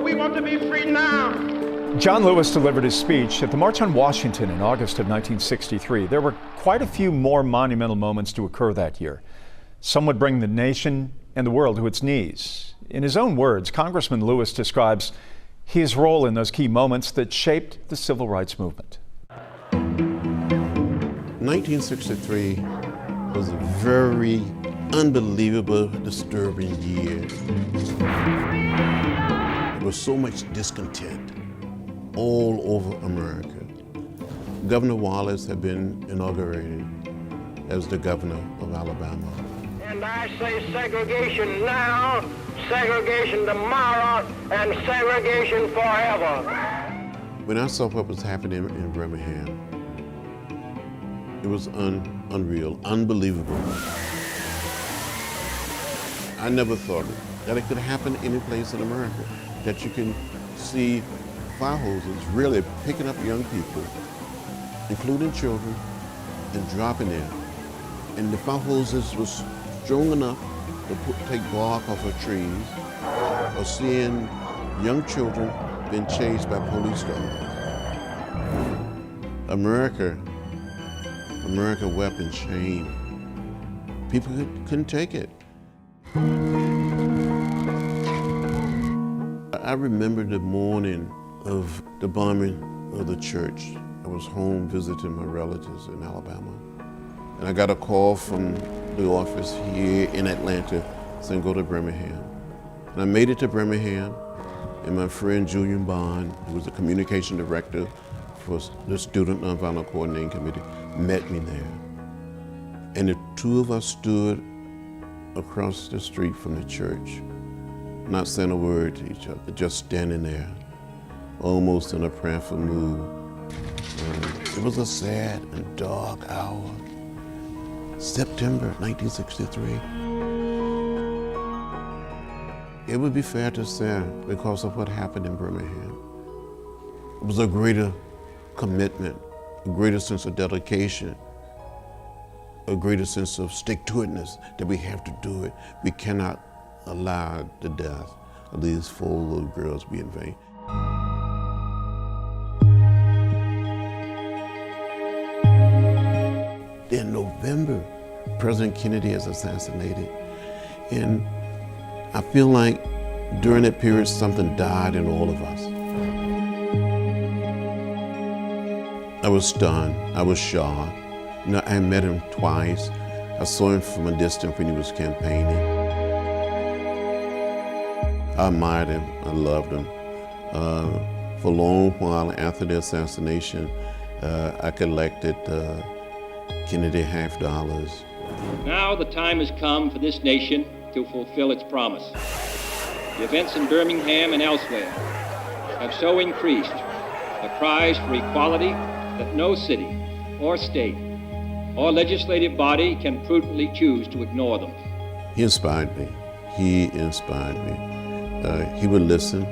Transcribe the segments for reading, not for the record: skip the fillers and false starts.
We want to be free now. John Lewis delivered his speech at the March on Washington in August of 1963. There were quite a few more monumental moments to occur that year. Some would bring the nation and the world to its knees. In his own words, Congressman Lewis describes his role in those key moments that shaped the civil rights movement. 1963 was a very unbelievable, disturbing year. There was so much discontent all over America. Governor Wallace had been inaugurated as the governor of Alabama. And I say segregation now, segregation tomorrow, and segregation forever. When I saw what was happening in Birmingham, it was unreal, unbelievable. I never thought that it could happen any place in America, that you can see fire hoses really picking up young people, including children, and dropping in. And the fire hoses was strong enough to take bark off of trees, or seeing young children being chased by police dogs. America wept in shame. People couldn't take it. I remember the morning of the bombing of the church. I was home visiting my relatives in Alabama. And I got a call from the office here in Atlanta saying go to Birmingham. And I made it to Birmingham, and my friend Julian Bond, who was the communication director for the Student Nonviolent Coordinating Committee, met me there. And the two of us stood across the street from the church, not saying a word to each other, just standing there, almost in a prayerful mood. It was a sad and dark hour. September 1963. It would be fair to say, because of what happened in Birmingham, it was a greater commitment, a greater sense of dedication, a greater sense of stick-to-itness that we have to do it. We cannot allow the death of these 4 little girls be in vain. In November, President Kennedy is assassinated, and I feel like during that period something died in all of us. I was stunned, I was shocked. You know, I met him twice. I saw him from a distance when he was campaigning. I admired him, I loved him. For a long while after the assassination, I collected Kennedy $50. Now the time has come for this nation to fulfill its promise. The events in Birmingham and elsewhere have so increased the cries for equality that no city or state or legislative body can prudently choose to ignore them. He inspired me. He inspired me. He would listen.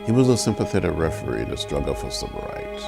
He was a sympathetic referee in the struggle for civil rights.